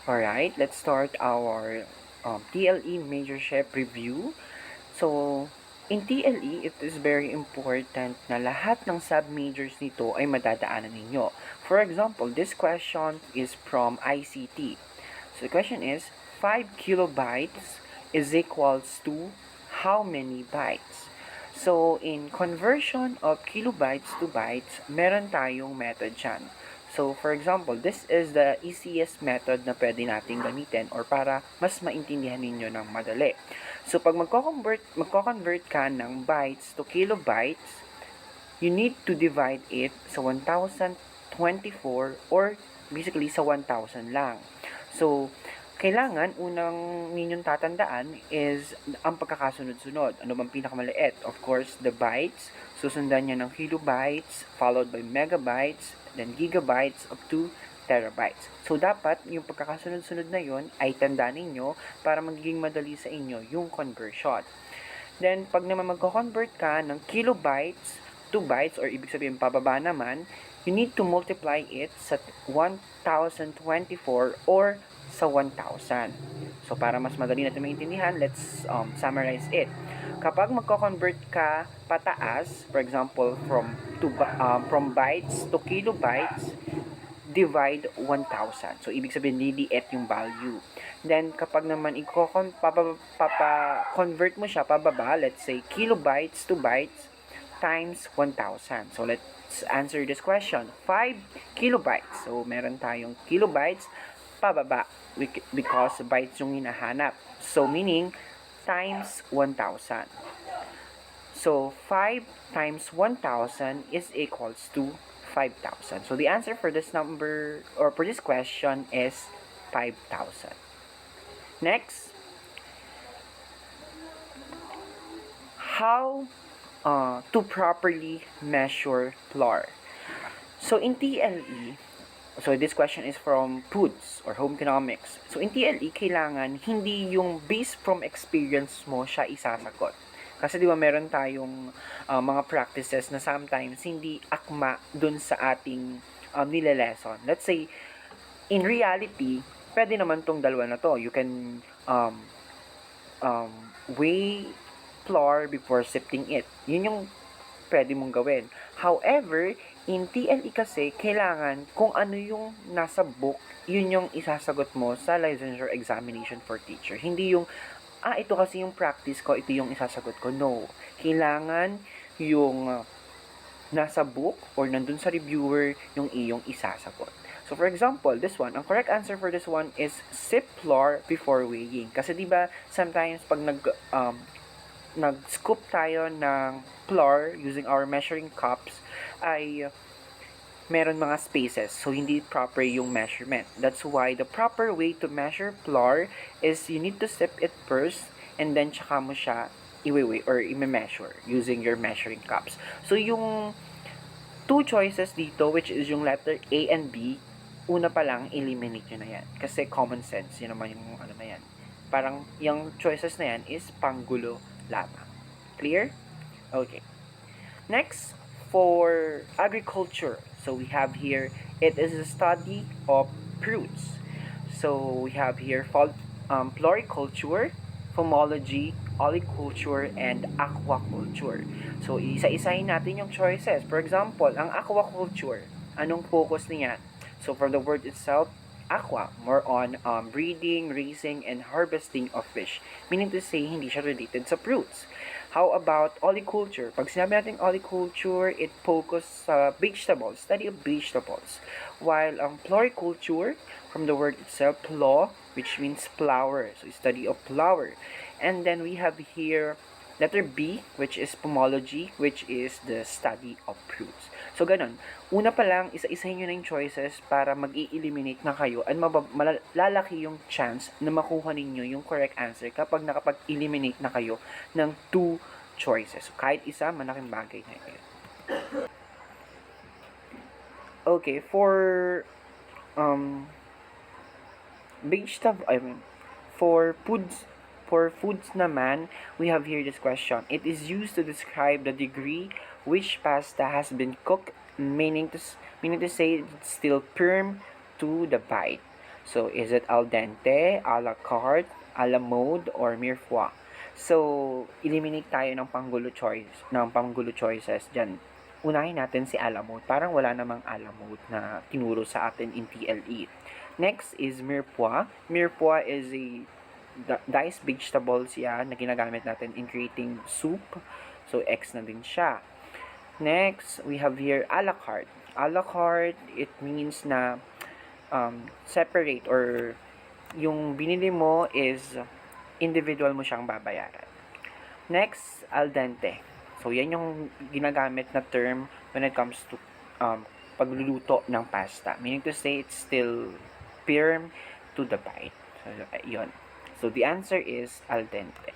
Alright, let's start our TLE majorship review. So, in TLE, it is very important na lahat ng sub-majors nito ay madadaanan ninyo. For example, this question is from ICT. So, the question is, 5 kilobytes is equals to how many bytes? So, in conversion of kilobytes to bytes, meron tayong method dyan. So, for example, this is the easiest method na pwede nating gamitin or para mas maintindihan ninyo ng madali. So, pag magko-convert ka ng bytes to kilobytes, you need to divide it sa 1024 or basically sa 1000 lang. So, kailangan unang ninyong tatandaan is ang pagkakasunod-sunod. Ano bang pinakamaliit? Of course, the bytes. Susundan niya ng kilobytes, followed by megabytes, then gigabytes, up to terabytes. So, dapat yung pagkakasunod-sunod na yon ay tandaan ninyo para magiging madali sa inyo yung conversion. Then, pag naman magko-convert ka ng kilobytes to bytes, or ibig sabihin pababa naman, you need to multiply it sa 1024 or sa 1,000. So, para mas madali natin maintindihan, let's summarize it. Kapag magko-convert ka pataas, for example, from bytes to kilobytes, divide 1,000. So, ibig sabihin, liliit yung value. Then, kapag naman papa-convert mo siya pababa, let's say, kilobytes to bytes times 1,000. So, let's answer this question. 5 kilobytes. So, meron tayong kilobytes pababa because bytes yung hinahanap. So, meaning, times 1,000. So, 5 times 1,000 is equals to 5,000. So, the answer for this number, or for this question is 5,000. Next, how to properly measure flour. So, in TLE, so this question is from PUDS or Home Economics. So, in TLE, kailangan hindi yung based from experience mo siya isasagot. Kasi di ba meron tayong mga practices na sometimes hindi akma dun sa ating nile-lesson. Let's say, in reality, pwede naman tong dalawa na to. You can weigh flour before sifting it. Yun yung pwede mong gawin. However, in TLE kasi, kailangan kung ano yung nasa book, yun yung isasagot mo sa licensure examination for teacher. Hindi yung, ito kasi yung practice ko, ito yung isasagot ko. No. Kailangan yung nasa book or nandun sa reviewer yung iyong isasagot. So, for example, this one, ang correct answer for this one is sip flour before weighing. Kasi diba, sometimes pag nag-scoop tayo ng flour using our measuring cups, ay meron mga spaces. So, hindi proper yung measurement. That's why the proper way to measure flour is you need to sip it first and then tsaka mo siya i-weigh or i-measure using your measuring cups. So, yung two choices dito, which is yung letter A and B, una pa lang, eliminate nyo na yan. Kasi common sense, yun naman yung ano na yan. Parang, yung choices na yan is panggulo lamang. Clear? Okay. Next, for agriculture. So, we have here, it is a study of fruits. So, we have here floriculture, pomology, oliculture, and aquaculture. So, isa-isahin natin yung choices. For example, ang aquaculture, anong focus niyan? So, from the word itself, aqua, more on breeding, raising, and harvesting of fish. Meaning to say, hindi siya related sa fruits. How about oliculture? Pag sinabi natin oliculture, it focus sa vegetables, study of vegetables. While ang floriculture, from the word itself, flo, which means flower. So, study of flower. And then we have here letter B, which is pomology, which is the study of fruits. So, ganun. Una pa lang, isa-isahin nyo na yung choices para mag-i-eliminate na kayo at malalaki yung chance na makuha ninyo yung correct answer kapag nakapag-eliminate na kayo ng two choices. So, kahit isa, malaking bagay na yun. Okay, for for foods naman, we have here this question. It is used to describe the degree which pasta has been cooked, meaning to say it's still firm to the bite. So, is it al dente, a la carte, a la mode, or mirepoix? So, eliminate tayo ng panggulo choices dyan. Unahin natin si a la mode. Parang wala namang a la mode na tinuro sa atin in TLE. Next is mirepoix. Mirepoix is a diced vegetables yan na ginagamit natin in creating soup. So, X na din siya. Next, we have here a la carte. A la carte, it means na separate or yung binili mo is individual mo siyang babayaran. Next, al dente. So, yan yung ginagamit na term when it comes to pagluluto ng pasta. Meaning to say, it's still firm to the bite. So, yun. So, the answer is al dente.